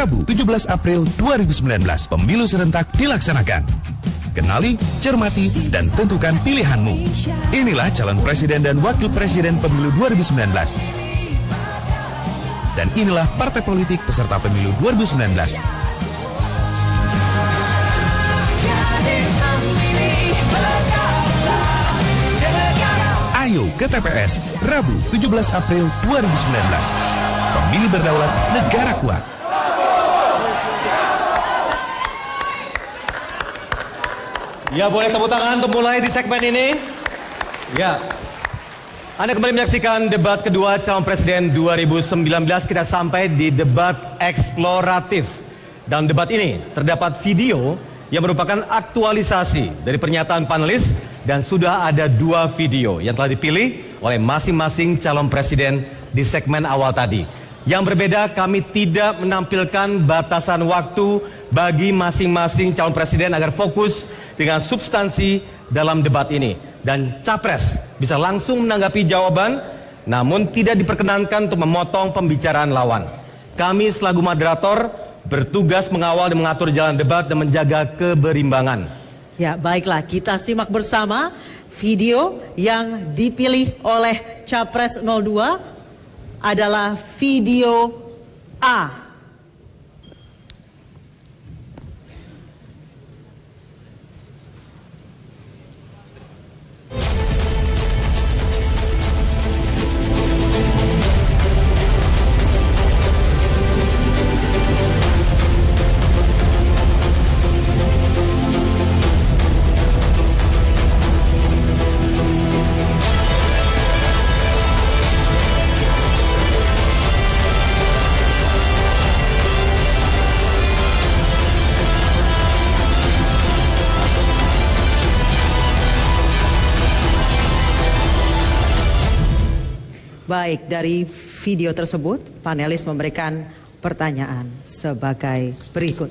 Rabu 17 April 2019, pemilu serentak dilaksanakan. Kenali, cermati, dan tentukan pilihanmu. Inilah calon presiden dan wakil presiden pemilu 2019. Dan inilah partai politik peserta pemilu 2019. Ayo ke TPS, Rabu 17 April 2019. Pemilih berdaulat, negara kuat. Ya, boleh tepuk tangan untuk mulai di segmen ini. Ya, Anda kembali menyaksikan debat kedua calon presiden 2019. Kita sampai di debat eksploratif. Dalam debat ini terdapat video yang merupakan aktualisasi dari pernyataan panelis, dan sudah ada 2 video yang telah dipilih oleh masing-masing calon presiden di segmen awal tadi. Yang berbeda, kami tidak menampilkan batasan waktu bagi masing-masing calon presiden agar fokus dengan substansi dalam debat ini. Dan capres bisa langsung menanggapi jawaban, namun tidak diperkenankan untuk memotong pembicaraan lawan. Kami selaku moderator bertugas mengawal dan mengatur jalan debat dan menjaga keberimbangan. Ya, baiklah, kita simak bersama video yang dipilih oleh Capres 02 adalah video A. Baik, dari video tersebut, panelis memberikan pertanyaan sebagai berikut.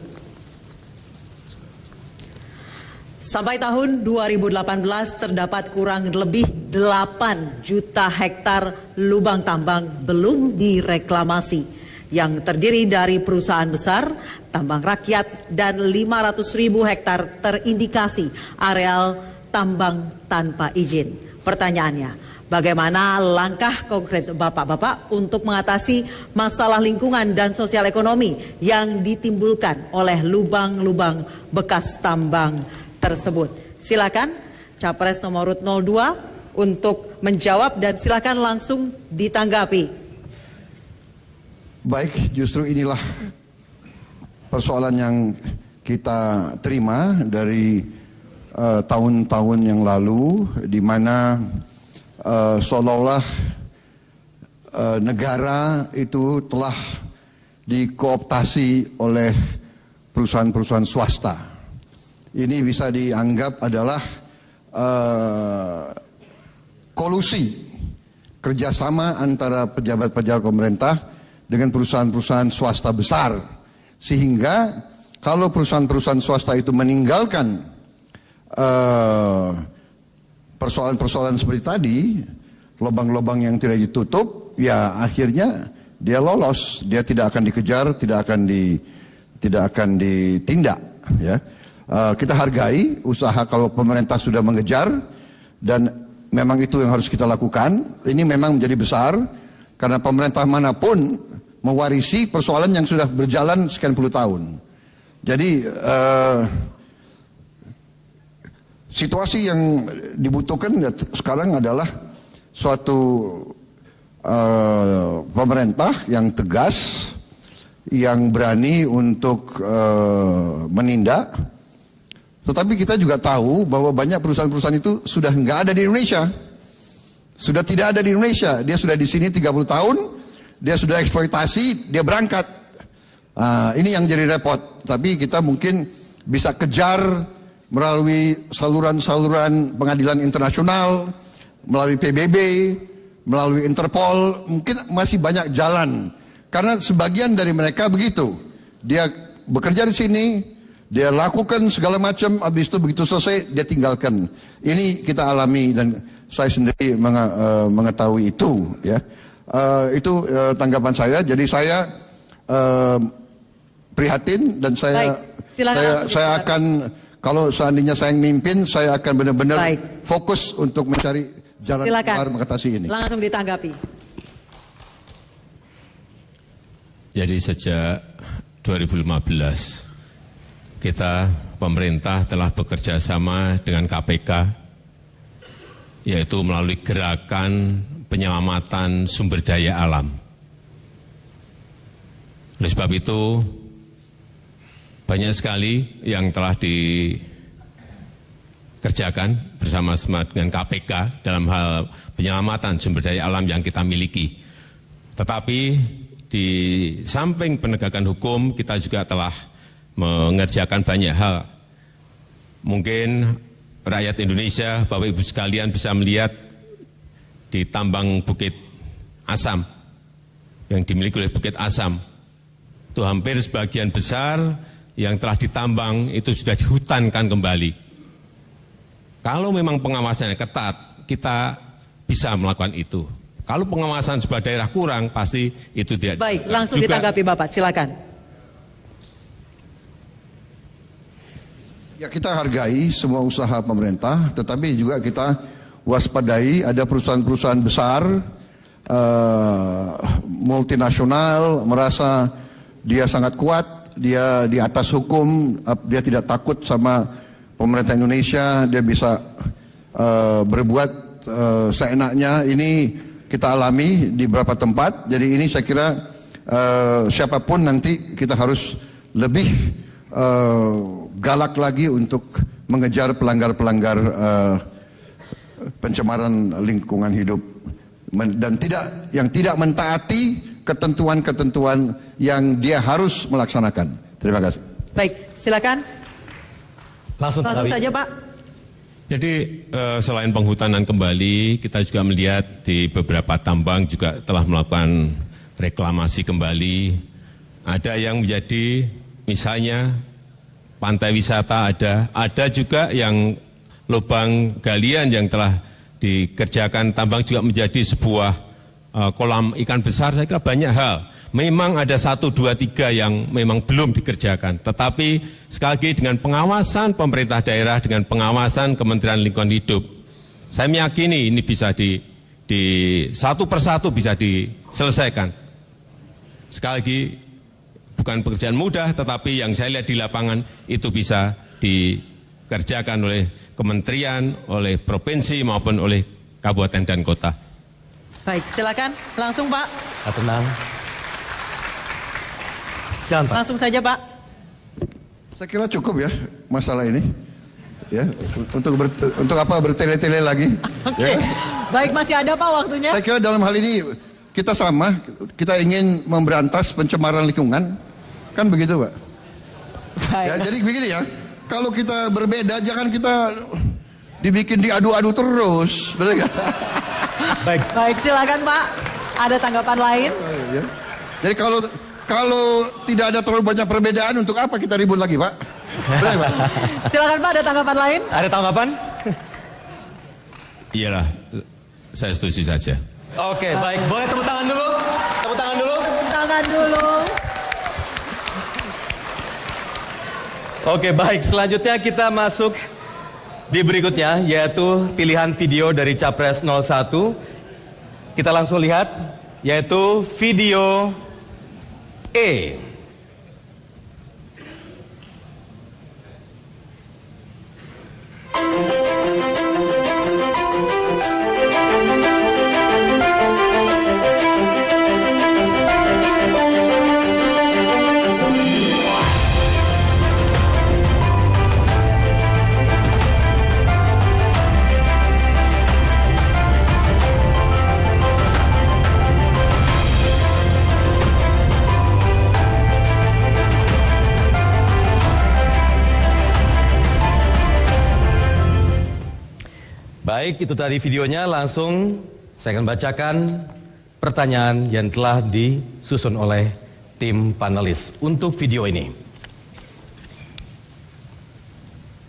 Sampai tahun 2018 terdapat kurang lebih 8 juta hektar lubang tambang belum direklamasi, yang terdiri dari perusahaan besar, tambang rakyat, dan 500.000 hektar terindikasi areal tambang tanpa izin. Pertanyaannya, bagaimana langkah konkret Bapak-Bapak untuk mengatasi masalah lingkungan dan sosial ekonomi yang ditimbulkan oleh lubang-lubang bekas tambang tersebut? Silakan Capres nomor 02 untuk menjawab dan silakan langsung ditanggapi. Baik, justru inilah persoalan yang kita terima dari tahun-tahun yang lalu, di mana seolah-olah negara itu telah dikooptasi oleh perusahaan-perusahaan swasta. Ini bisa dianggap adalah kolusi kerjasama antara pejabat-pejabat pemerintah dengan perusahaan-perusahaan swasta besar, sehingga kalau perusahaan-perusahaan swasta itu meninggalkan persoalan-persoalan seperti tadi, lubang-lubang yang tidak ditutup, ya akhirnya dia lolos, dia tidak akan dikejar, tidak akan ditindak. Ya, kita hargai usaha kalau pemerintah sudah mengejar, dan memang itu yang harus kita lakukan. Ini memang menjadi besar karena pemerintah manapun mewarisi persoalan yang sudah berjalan sekian puluh tahun. Jadi situasi yang dibutuhkan sekarang adalah suatu pemerintah yang tegas, yang berani untuk menindak. Tetapi kita juga tahu bahwa banyak perusahaan-perusahaan itu sudah nggak ada di Indonesia, sudah tidak ada di Indonesia. Dia sudah di sini 30 tahun, dia sudah eksploitasi, dia berangkat. Ini yang jadi repot. Tapi kita mungkin bisa kejar melalui saluran-saluran pengadilan internasional, melalui PBB, melalui Interpol. Mungkin masih banyak jalan, karena sebagian dari mereka begitu. Dia bekerja di sini, dia lakukan segala macam, habis itu begitu selesai dia tinggalkan. Ini kita alami dan saya sendiri mengetahui itu. Ya, itu tanggapan saya. Jadi saya prihatin dan saya akan, kalau seandainya saya yang mimpin, saya akan benar-benar fokus untuk mencari jalan keluar mengatasi ini. Langsung ditanggapi. Jadi sejak 2015 kita pemerintah telah bekerja sama dengan KPK, yaitu melalui gerakan penyelamatan sumber daya alam. Oleh sebab itu, banyak sekali yang telah dikerjakan bersama-sama dengan KPK dalam hal penyelamatan sumber daya alam yang kita miliki. Tetapi di samping penegakan hukum, kita juga telah mengerjakan banyak hal. Mungkin rakyat Indonesia, Bapak Ibu sekalian bisa melihat di tambang Bukit Asam, yang dimiliki oleh Bukit Asam, itu hampir sebagian besar yang telah ditambang itu sudah dihutankan kembali. Kalau memang pengawasannya ketat, kita bisa melakukan itu. Kalau pengawasan sebuah daerah kurang, pasti itu tidak. Baik, langsung ditanggapi Bapak, silakan. Ya, kita hargai semua usaha pemerintah, tetapi juga kita waspadai ada perusahaan-perusahaan besar, multinasional, merasa dia sangat kuat, dia di atas hukum, dia tidak takut sama pemerintah Indonesia, dia bisa berbuat seenaknya. Ini kita alami di beberapa tempat. Jadi ini saya kira siapapun nanti kita harus lebih galak lagi untuk mengejar pelanggar-pelanggar pencemaran lingkungan hidup dan tidak mentaati ketentuan-ketentuan yang dia harus melaksanakan. Terima kasih. Baik, silakan. Langsung saja Pak. Jadi selain penghutanan kembali, kita juga melihat di beberapa tambang juga telah melakukan reklamasi kembali. Ada yang menjadi misalnya pantai wisata, ada juga yang lubang galian yang telah dikerjakan tambang juga menjadi sebuah kolam ikan besar. Saya kira banyak hal. Memang ada 1, 2, 3 yang memang belum dikerjakan. Tetapi sekali lagi dengan pengawasan pemerintah daerah, dengan pengawasan Kementerian Lingkungan Hidup, saya meyakini ini bisa di satu persatu bisa diselesaikan. Sekali lagi, bukan pekerjaan mudah, tetapi yang saya lihat di lapangan itu bisa dikerjakan oleh kementerian, oleh provinsi maupun oleh kabupaten dan kota. Baik, silakan langsung Pak. Tenang. Jangan, Pak. Langsung saja Pak. Saya kira cukup ya masalah ini. Ya, untuk apa bertele-tele lagi? Oke. Ya. Baik, masih ada Pak waktunya. Saya kira dalam hal ini kita sama, kita ingin memberantas pencemaran lingkungan, kan begitu Pak? Baik. Ya, jadi begini ya, kalau kita berbeda jangan kita dibikin diadu-adu terus, betul gak? Baik, silakan Pak. Ada tanggapan lain? Ya. Jadi kalau tidak ada terlalu banyak perbedaan, untuk apa kita ribut lagi Pak? Betul, Pak? Silakan Pak, ada tanggapan lain? Ada tanggapan? Iyalah, saya setuju saja. Oke, baik. Boleh tepuk tangan dulu? Tepuk tangan dulu? Tepuk tangan dulu. Oke, baik. Selanjutnya kita masuk di berikutnya, yaitu pilihan video dari Capres 01. Kita langsung lihat, yaitu video E. Baik, itu tadi videonya. Langsung saya akan bacakan pertanyaan yang telah disusun oleh tim panelis untuk video ini.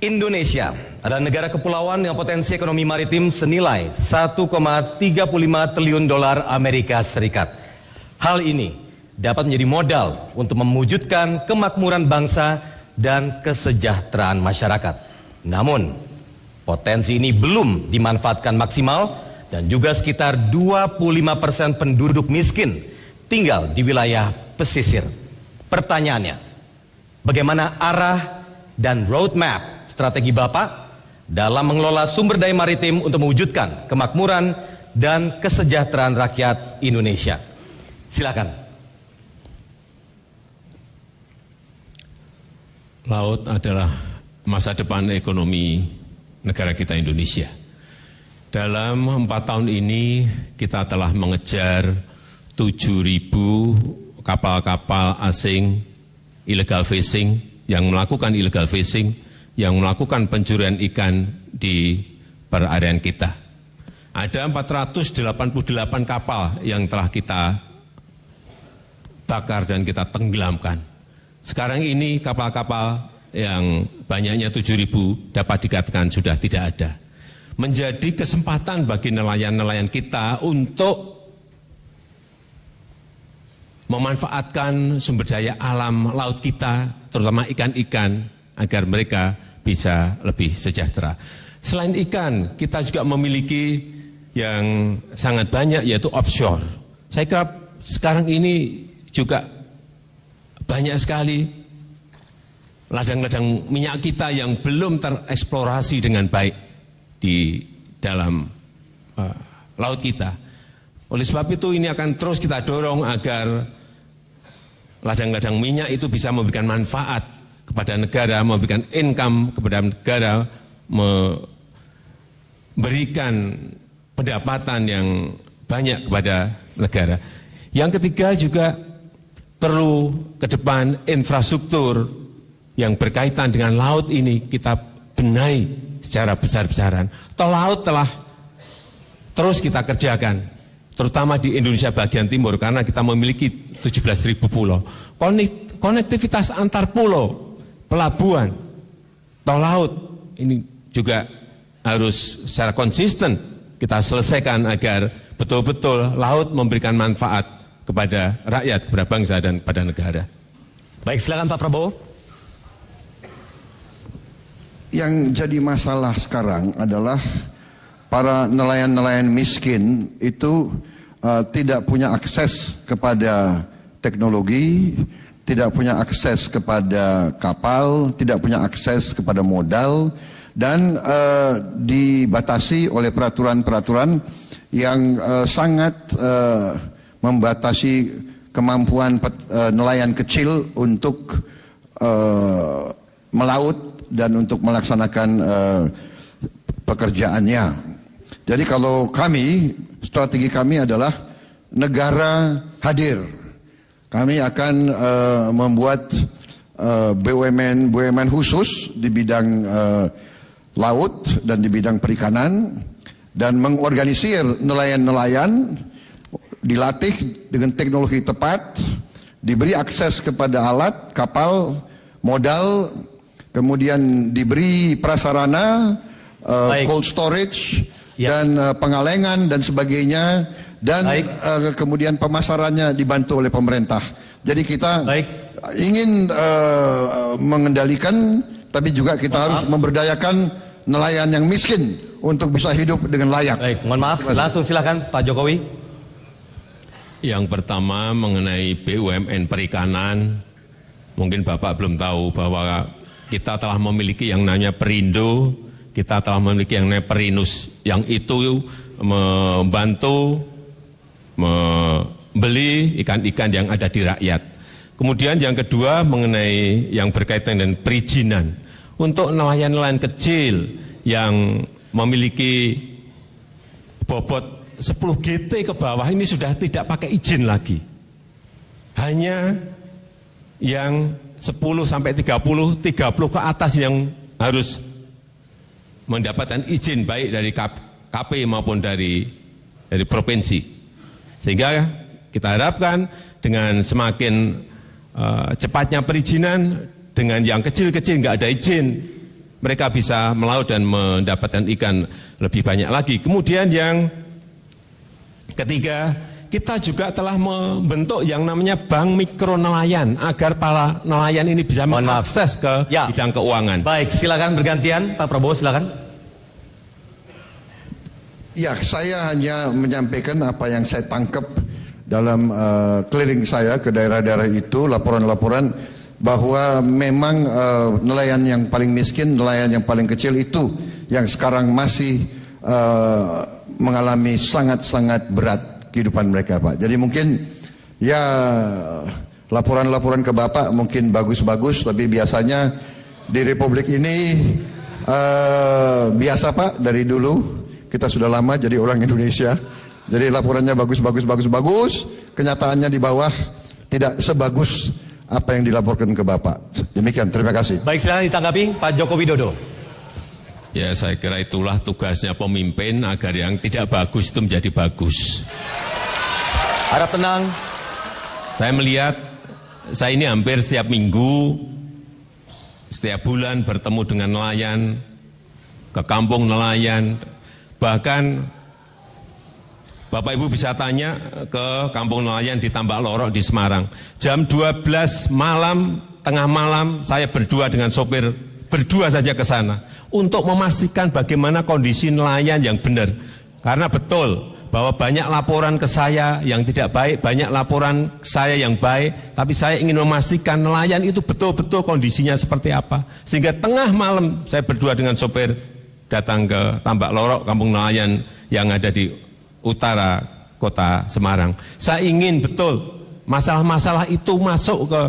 Indonesia adalah negara kepulauan dengan potensi ekonomi maritim senilai 1,35 triliun dolar Amerika Serikat. Hal ini dapat menjadi modal untuk mewujudkan kemakmuran bangsa dan kesejahteraan masyarakat. Namun, potensi ini belum dimanfaatkan maksimal dan juga sekitar 25% penduduk miskin tinggal di wilayah pesisir. Pertanyaannya, bagaimana arah dan roadmap strategi Bapak dalam mengelola sumber daya maritim untuk mewujudkan kemakmuran dan kesejahteraan rakyat Indonesia? Silakan. Laut adalah masa depan ekonomi negara kita Indonesia. Dalam 4 tahun ini kita telah mengejar 7.000 kapal-kapal asing illegal fishing, yang melakukan illegal fishing, yang melakukan pencurian ikan di perairan kita. Ada 488 kapal yang telah kita bakar dan kita tenggelamkan. Sekarang ini kapal-kapal yang banyaknya 7.000 dapat dikatakan sudah tidak ada. Menjadi kesempatan bagi nelayan-nelayan kita untuk memanfaatkan sumber daya alam laut kita, terutama ikan-ikan, agar mereka bisa lebih sejahtera. Selain ikan, kita juga memiliki yang sangat banyak, yaitu offshore. Saya kira sekarang ini juga banyak sekali ladang-ladang minyak kita yang belum tereksplorasi dengan baik di dalam laut kita. Oleh sebab itu ini akan terus kita dorong agar ladang-ladang minyak itu bisa memberikan manfaat kepada negara, memberikan income kepada negara, memberikan pendapatan yang banyak kepada negara. Yang ketiga juga perlu ke depan infrastruktur yang berkaitan dengan laut ini kita benahi secara besar-besaran. Tol laut telah terus kita kerjakan, terutama di Indonesia bagian timur, karena kita memiliki 17.000 pulau. Konektivitas antar pulau, pelabuhan, tol laut, ini juga harus secara konsisten kita selesaikan agar betul-betul laut memberikan manfaat kepada rakyat, kepada bangsa, dan kepada negara. Baik, silakan Pak Prabowo. Yang jadi masalah sekarang adalah para nelayan-nelayan miskin itu tidak punya akses kepada teknologi, tidak punya akses kepada kapal, tidak punya akses kepada modal, dan dibatasi oleh peraturan-peraturan yang sangat membatasi kemampuan nelayan kecil untuk melaut dan untuk melaksanakan pekerjaannya. Jadi kalau kami, strategi kami adalah negara hadir. Kami akan membuat BUMN khusus di bidang laut dan di bidang perikanan, dan mengorganisir nelayan-nelayan, dilatih dengan teknologi tepat, diberi akses kepada alat, kapal, modal, kemudian diberi prasarana, cold storage, dan pengalengan dan sebagainya, dan kemudian pemasarannya dibantu oleh pemerintah. Jadi kita ingin mengendalikan, tapi juga kita harus memberdayakan nelayan yang miskin untuk bisa hidup dengan layak. Baik, mohon maaf, langsung silakan Pak Jokowi. Yang pertama mengenai BUMN perikanan, mungkin Bapak belum tahu bahwa kita telah memiliki yang namanya Perindo, kita telah memiliki yang namanya Perinus, yang itu membantu membeli ikan-ikan yang ada di rakyat. Kemudian yang kedua mengenai yang berkaitan dengan perizinan. Untuk nelayan-nelayan kecil yang memiliki bobot 10 GT ke bawah ini sudah tidak pakai izin lagi. Hanya yang 10 sampai 30 ke atas yang harus mendapatkan izin baik dari KP maupun dari provinsi. Sehingga kita harapkan dengan semakin cepatnya perizinan, dengan yang kecil-kecil nggak ada izin, mereka bisa melaut dan mendapatkan ikan lebih banyak lagi. Kemudian yang ketiga, kita juga telah membentuk yang namanya Bank Mikro Nelayan agar para nelayan ini bisa mengakses ke bidang keuangan. Baik, silakan bergantian, Pak Prabowo, silakan. Ya, saya hanya menyampaikan apa yang saya tangkap dalam keliling saya ke daerah-daerah itu, laporan-laporan bahwa memang nelayan yang paling miskin, nelayan yang paling kecil itu yang sekarang masih mengalami sangat-sangat berat kehidupan mereka, Pak. Jadi mungkin ya laporan-laporan ke Bapak mungkin bagus-bagus, tapi biasanya di Republik ini biasa, Pak, dari dulu kita sudah lama jadi orang Indonesia. Jadi laporannya bagus, kenyataannya di bawah tidak sebagus apa yang dilaporkan ke Bapak. Demikian, terima kasih. Baik, silakan ditanggapi Pak Joko Widodo. Ya, saya kira itulah tugasnya pemimpin agar yang tidak bagus itu menjadi bagus. Harap tenang. Saya melihat, saya ini hampir setiap minggu, setiap bulan bertemu dengan nelayan, ke kampung nelayan, bahkan Bapak Ibu bisa tanya ke kampung nelayan di Tambak Lorok di Semarang. Jam 12 malam, tengah malam, saya berdua dengan sopir, berdua saja ke sana untuk memastikan bagaimana kondisi nelayan yang benar. Karena betul bahwa banyak laporan ke saya yang tidak baik, banyak laporan ke saya yang baik, tapi saya ingin memastikan nelayan itu betul-betul kondisinya seperti apa. Sehingga tengah malam saya berdua dengan sopir datang ke Tambak Lorok, kampung nelayan yang ada di utara kota Semarang. Saya ingin betul masalah-masalah itu masuk ke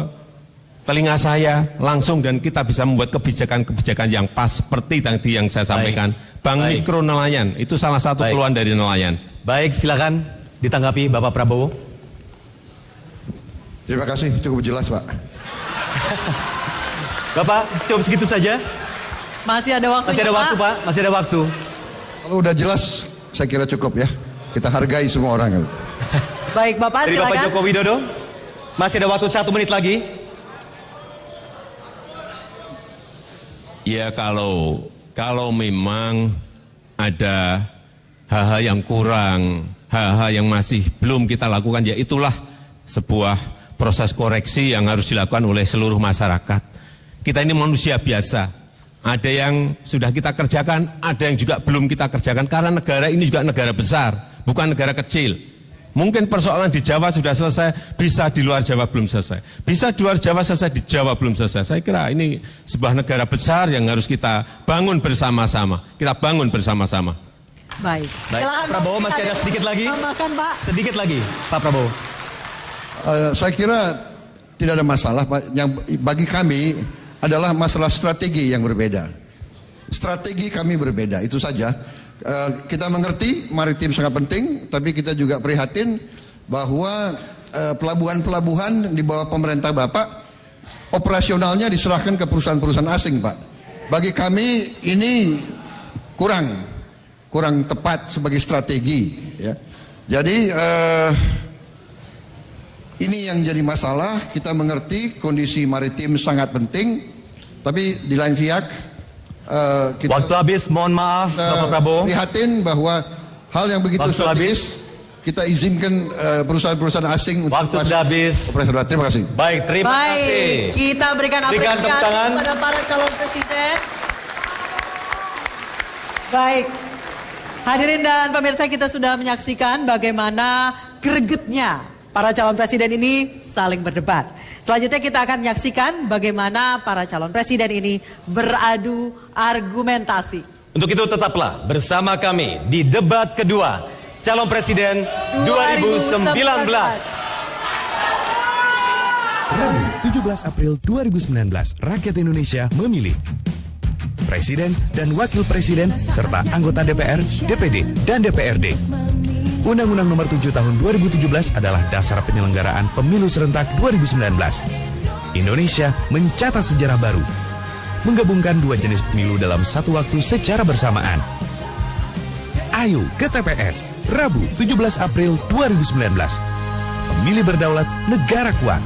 telinga saya langsung dan kita bisa membuat kebijakan-kebijakan yang pas seperti tadi yang saya sampaikan. Bank Mikro Nelayan, itu salah satu keluhan dari nelayan. Baik, silakan ditanggapi Bapak Prabowo. Terima kasih, cukup jelas, Pak. Bapak, cukup segitu saja? Masih ada waktu, Pak. Masih ada waktu. Kalau udah jelas, saya kira cukup ya. Kita hargai semua orang. Baik, Bapak, dari silakan. Bapak Joko Widodo, masih ada waktu 1 menit lagi. Ya, kalau memang ada hal-hal yang kurang, hal-hal yang masih belum kita lakukan, ya itulah sebuah proses koreksi yang harus dilakukan oleh seluruh masyarakat. Kita ini manusia biasa, ada yang sudah kita kerjakan, ada yang juga belum kita kerjakan, karena negara ini juga negara besar, bukan negara kecil. Mungkin persoalan di Jawa sudah selesai, bisa di luar Jawa belum selesai. Bisa di luar Jawa selesai, di Jawa belum selesai. Saya kira ini sebuah negara besar yang harus kita bangun bersama-sama. Kita bangun bersama-sama. Baik. Silakan, Prabowo, masih ada sedikit lagi. Tambahkan, Pak. Sedikit lagi, Pak Prabowo. Saya kira tidak ada masalah, Pak. Yang bagi kami adalah masalah strategi yang berbeda. Strategi kami berbeda, itu saja. Kita mengerti maritim sangat penting, tapi kita juga prihatin bahwa pelabuhan-pelabuhan di bawah pemerintah Bapak operasionalnya diserahkan ke perusahaan-perusahaan asing, Pak. Bagi kami ini kurang tepat sebagai strategi, ya. Jadi ini yang jadi masalah. Kita mengerti kondisi maritim sangat penting, tapi di lain pihak waktu habis, mohon maaf Bapak Prabowo. Prihatin bahwa hal yang begitu strategis kita izinkan perusahaan-perusahaan asing waktu sudah habis. Terima kasih. Baik, terima kasih. Kita berikan apresiasi kepada para calon presiden. Baik, hadirin dan pemirsa, kita sudah menyaksikan bagaimana gregetnya para calon presiden ini saling berdebat. Selanjutnya kita akan menyaksikan bagaimana para calon presiden ini beradu argumentasi. Untuk itu tetaplah bersama kami di debat kedua calon presiden 2019. Rabu 17 April 2019, rakyat Indonesia memilih Presiden dan Wakil Presiden serta anggota DPR, DPD, dan DPRD. Undang-Undang Nomor 7 Tahun 2017 adalah dasar penyelenggaraan pemilu serentak 2019. Indonesia mencatat sejarah baru, menggabungkan dua jenis pemilu dalam satu waktu secara bersamaan. Ayo ke TPS, Rabu 17 April 2019. Pemilih berdaulat, negara kuat.